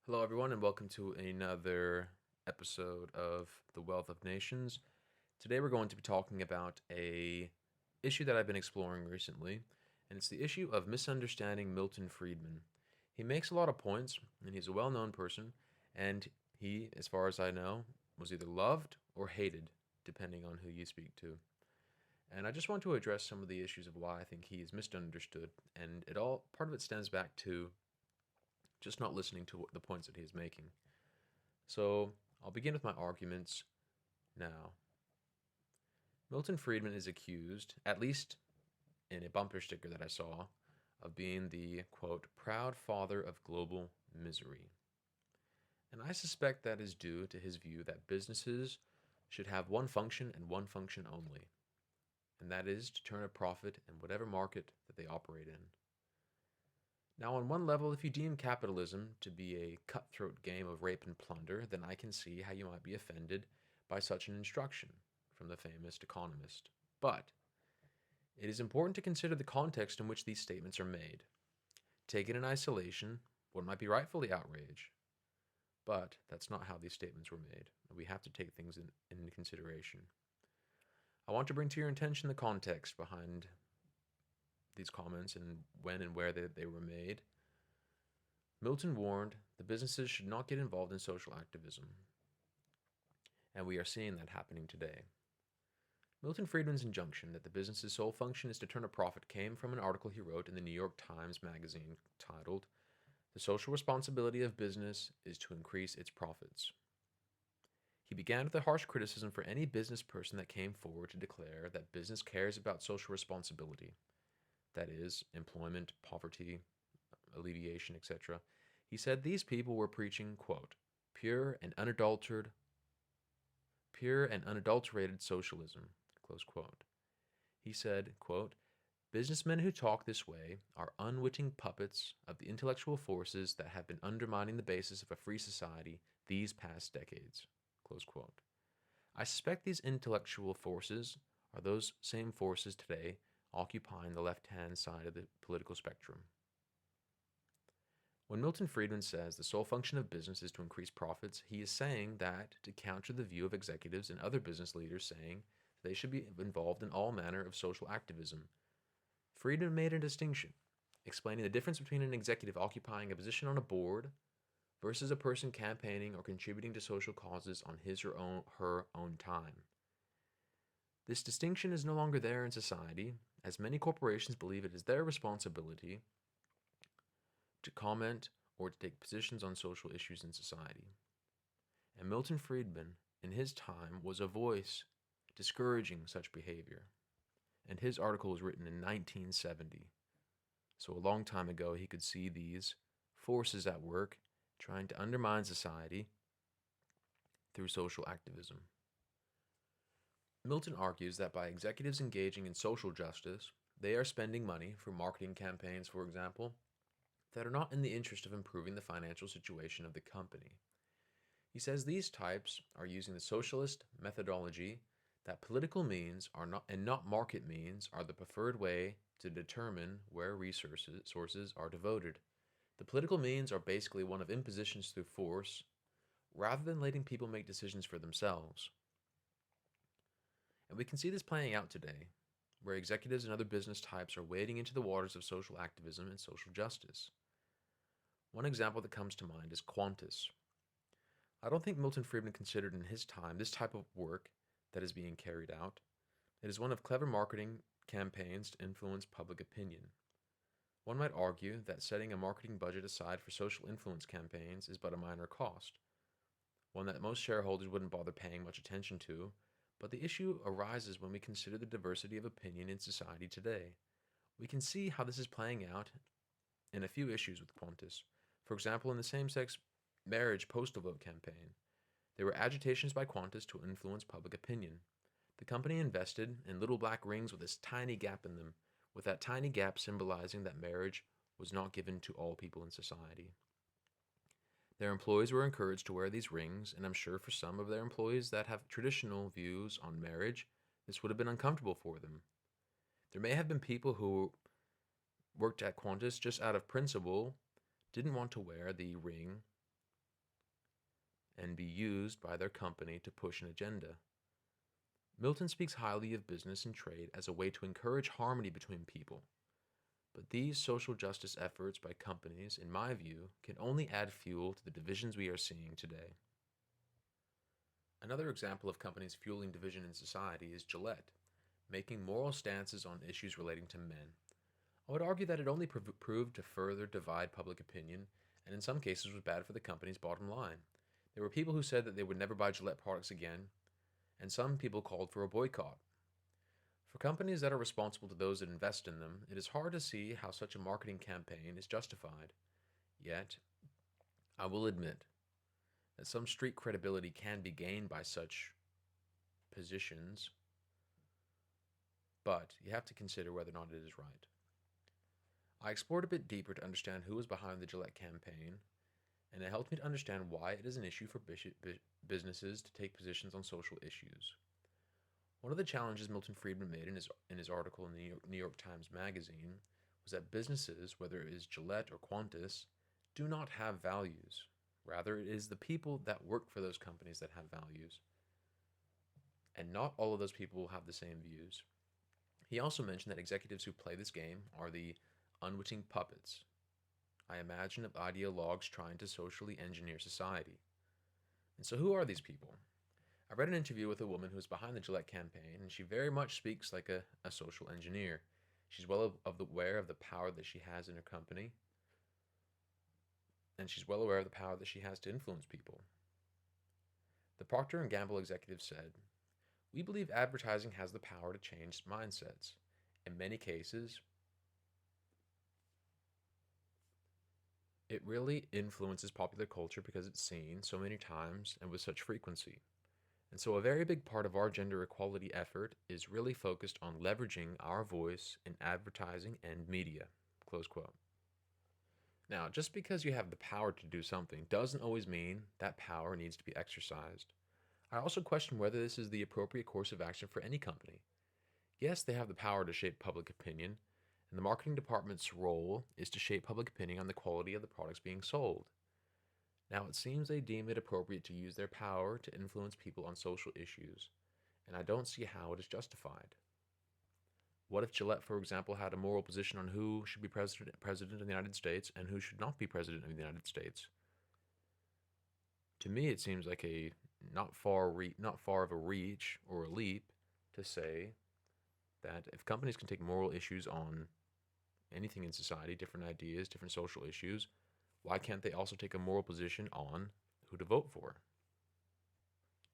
Hello, everyone, and welcome to another episode of The Wealth of Nations. Today, we're going to be talking about a issue that I've been exploring recently, and it's the issue of misunderstanding Milton Friedman. He makes a lot of points, and he's a well-known person, and he, as far as I know, was either loved or hated, depending on who you speak to. And I just want to address some of the issues of why I think he is misunderstood, and part of it stems back to just not listening to the points that he is making. So I'll begin with my arguments now. Milton Friedman is accused, at least in a bumper sticker that I saw, of being the, quote, proud father of global misery. And I suspect that is due to his view that businesses should have one function and one function only, and that is to turn a profit in whatever market that they operate in. Now, on one level, if you deem capitalism to be a cutthroat game of rape and plunder, then I can see how you might be offended by such an instruction from the famous economist. But it is important to consider the context in which these statements are made. Taken in isolation, one might be rightfully outraged, but that's not how these statements were made. We have to take things in consideration. I want to bring to your attention the context behind these comments and when and where they were made. Milton warned the businesses should not get involved in social activism, and we are seeing that happening today. Milton Friedman's injunction that the business's sole function is to turn a profit came from an article he wrote in the New York Times Magazine titled, "The Social Responsibility of Business is to Increase Its Profits." He began with a harsh criticism for any business person that came forward to declare that business cares about social responsibility, that is, employment, poverty, alleviation, etc. He said these people were preaching, quote, pure and unadulterated socialism, close quote. He said, quote, businessmen who talk this way are unwitting puppets of the intellectual forces that have been undermining the basis of a free society these past decades, close quote. I suspect these intellectual forces are those same forces today occupying the left-hand side of the political spectrum. When Milton Friedman says the sole function of business is to increase profits, he is saying that to counter the view of executives and other business leaders saying that they should be involved in all manner of social activism. Friedman made a distinction, explaining the difference between an executive occupying a position on a board versus a person campaigning or contributing to social causes on his or her own time. This distinction is no longer there in society, as many corporations believe it is their responsibility to comment or to take positions on social issues in society. And Milton Friedman, in his time, was a voice discouraging such behavior. And his article was written in 1970. So a long time ago, he could see these forces at work trying to undermine society through social activism. Milton argues that by executives engaging in social justice, they are spending money for marketing campaigns, for example, that are not in the interest of improving the financial situation of the company. He says these types are using the socialist methodology that political means are not and not market means are the preferred way to determine where resources are devoted. The political means are basically one of impositions through force rather than letting people make decisions for themselves. And we can see this playing out today, where executives and other business types are wading into the waters of social activism and social justice. One example that comes to mind is Qantas. I don't think Milton Friedman considered in his time this type of work that is being carried out. It is one of clever marketing campaigns to influence public opinion. One might argue that setting a marketing budget aside for social influence campaigns is but a minor cost, one that most shareholders wouldn't bother paying much attention to, but the issue arises when we consider the diversity of opinion in society today. We can see how this is playing out in a few issues with Qantas. For example, in the same-sex marriage postal vote campaign, there were agitations by Qantas to influence public opinion. The company invested in little black rings with this tiny gap in them, with that tiny gap symbolizing that marriage was not given to all people in society. Their employees were encouraged to wear these rings, and I'm sure for some of their employees that have traditional views on marriage, this would have been uncomfortable for them. There may have been people who worked at Qantas just out of principle, didn't want to wear the ring and be used by their company to push an agenda. Milton speaks highly of business and trade as a way to encourage harmony between people. But these social justice efforts by companies, in my view, can only add fuel to the divisions we are seeing today. Another example of companies fueling division in society is Gillette, making moral stances on issues relating to men. I would argue that it only proved to further divide public opinion, and in some cases was bad for the company's bottom line. There were people who said that they would never buy Gillette products again, and some people called for a boycott. For companies that are responsible to those that invest in them, it is hard to see how such a marketing campaign is justified. Yet, I will admit that some street credibility can be gained by such positions, but you have to consider whether or not it is right. I explored a bit deeper to understand who was behind the Gillette campaign, and it helped me to understand why it is an issue for businesses to take positions on social issues. One of the challenges Milton Friedman made in his article in the New York Times Magazine was that businesses, whether it is Gillette or Qantas, do not have values. Rather, it is the people that work for those companies that have values. And not all of those people will have the same views. He also mentioned that executives who play this game are the unwitting puppets, I imagine, of ideologues trying to socially engineer society. And so who are these people? I read an interview with a woman who is behind the Gillette campaign, and she very much speaks like a social engineer. She's well aware of the power that she has in her company, and she's well aware of the power that she has to influence people. The Procter & Gamble executive said, "We believe advertising has the power to change mindsets. In many cases, it really influences popular culture because it's seen so many times and with such frequency. And so a very big part of our gender equality effort is really focused on leveraging our voice in advertising and media." Close quote. Now, just because you have the power to do something doesn't always mean that power needs to be exercised. I also question whether this is the appropriate course of action for any company. Yes, they have the power to shape public opinion, and the marketing department's role is to shape public opinion on the quality of the products being sold. Now, it seems they deem it appropriate to use their power to influence people on social issues, and I don't see how it is justified. What if Gillette, for example, had a moral position on who should be president of the United States and who should not be president of the United States? To me, it seems like a not far of a reach or a leap to say that if companies can take moral issues on anything in society, different ideas, different social issues, why can't they also take a moral position on who to vote for?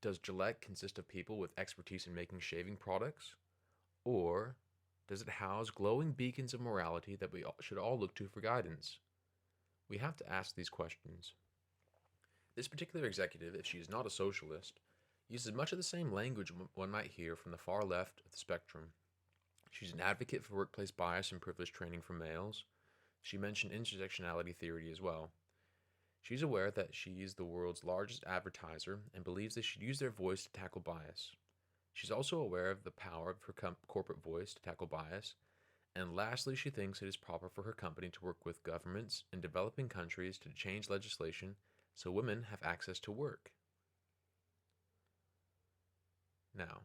Does Gillette consist of people with expertise in making shaving products? Or does it house glowing beacons of morality that we should all look to for guidance? We have to ask these questions. This particular executive, if she is not a socialist, uses much of the same language one might hear from the far left of the spectrum. She's an advocate for workplace bias and privilege training for males. She mentioned intersectionality theory as well. She's aware that she's the world's largest advertiser and believes they should use their voice to tackle bias. She's also aware of the power of her corporate voice to tackle bias. And lastly, she thinks it is proper for her company to work with governments in developing countries to change legislation so women have access to work. Now,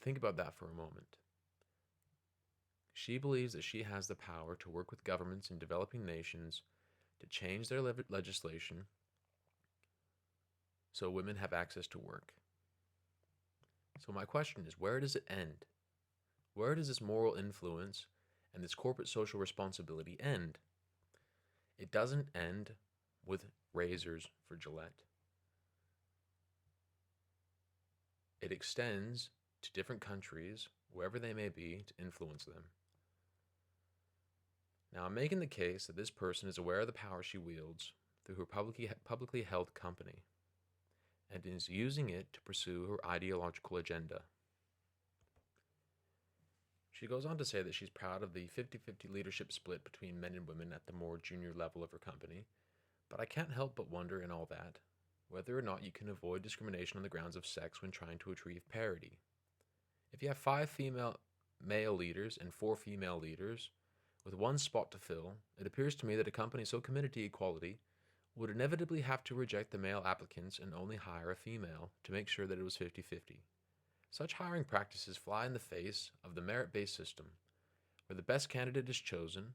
think about that for a moment. She believes that she has the power to work with governments in developing nations to change their legislation so women have access to work. So my question is, where does it end? Where does this moral influence and this corporate social responsibility end? It doesn't end with razors for Gillette. It extends to different countries, wherever they may be, to influence them. Now, I'm making the case that this person is aware of the power she wields through her publicly held company and is using it to pursue her ideological agenda. She goes on to say that she's proud of the 50-50 leadership split between men and women at the more junior level of her company, but I can't help but wonder in all that whether or not you can avoid discrimination on the grounds of sex when trying to achieve parity. If you have 5 male leaders and 4 female leaders with one spot to fill, it appears to me that a company so committed to equality would inevitably have to reject the male applicants and only hire a female to make sure that it was 50-50. Such hiring practices fly in the face of the merit-based system, where the best candidate is chosen,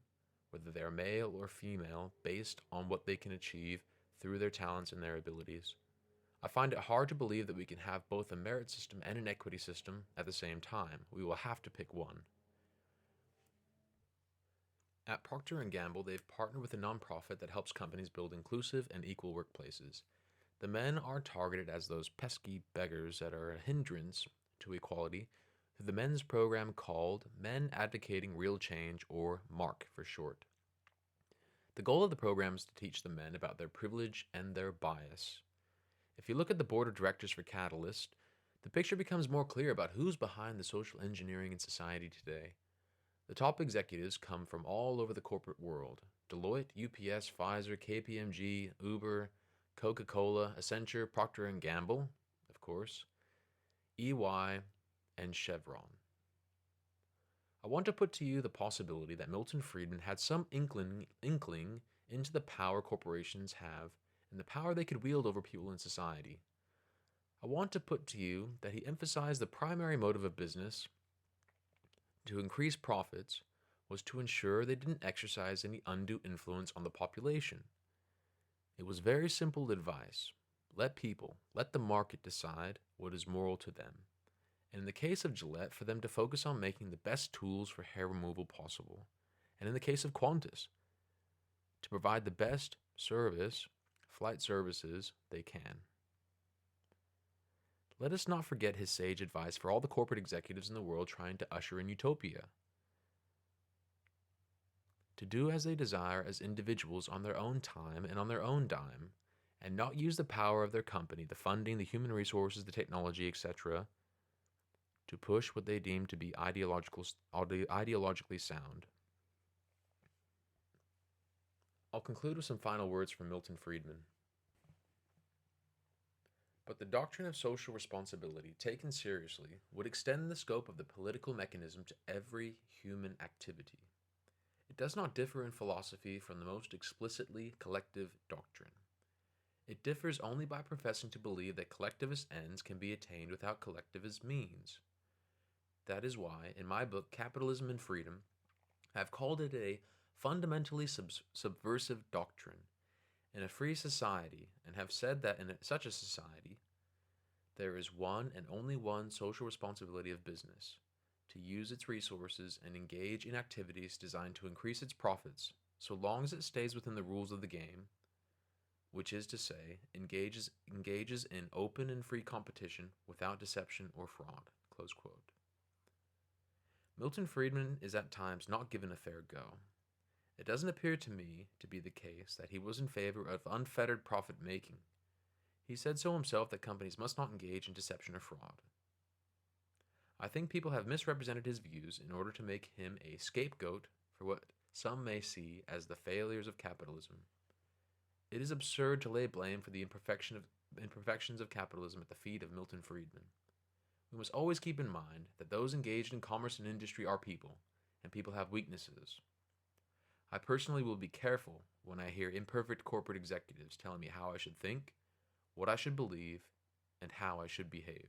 whether they are male or female, based on what they can achieve through their talents and their abilities. I find it hard to believe that we can have both a merit system and an equity system at the same time. We will have to pick one. At Procter & Gamble, they've partnered with a nonprofit that helps companies build inclusive and equal workplaces. The men are targeted as those pesky beggars that are a hindrance to equality through the men's program called Men Advocating Real Change, or MARC for short. The goal of the program is to teach the men about their privilege and their bias. If you look at the board of directors for Catalyst, the picture becomes more clear about who's behind the social engineering in society today. The top executives come from all over the corporate world: Deloitte, UPS, Pfizer, KPMG, Uber, Coca-Cola, Accenture, Procter & Gamble, of course, EY, and Chevron. I want to put to you the possibility that Milton Friedman had some inkling into the power corporations have and the power they could wield over people in society. I want to put to you that he emphasized the primary motive of business to increase profits was to ensure they didn't exercise any undue influence on the population. It was very simple advice. Let the market decide what is moral to them. And in the case of Gillette, for them to focus on making the best tools for hair removal possible. And in the case of Qantas, to provide the best flight services they can. Let us not forget his sage advice for all the corporate executives in the world trying to usher in utopia. To do as they desire as individuals on their own time and on their own dime, and not use the power of their company, the funding, the human resources, the technology, etc., to push what they deem to be ideologically sound. I'll conclude with some final words from Milton Friedman. But the doctrine of social responsibility, taken seriously, would extend the scope of the political mechanism to every human activity. It does not differ in philosophy from the most explicitly collective doctrine. It differs only by professing to believe that collectivist ends can be attained without collectivist means. That is why, in my book, Capitalism and Freedom, I have called it a fundamentally subversive doctrine in a free society, and have said that in such a society, there is one and only one social responsibility of business: to use its resources and engage in activities designed to increase its profits, so long as it stays within the rules of the game, which is to say, engages in open and free competition without deception or fraud." Close quote. Milton Friedman is at times not given a fair go. It doesn't appear to me to be the case that he was in favor of unfettered profit-making. He said so himself, that companies must not engage in deception or fraud. I think people have misrepresented his views in order to make him a scapegoat for what some may see as the failures of capitalism. It is absurd to lay blame for the imperfections of capitalism at the feet of Milton Friedman. We must always keep in mind that those engaged in commerce and industry are people, and people have weaknesses. I personally will be careful when I hear imperfect corporate executives telling me how I should think, what I should believe, and how I should behave.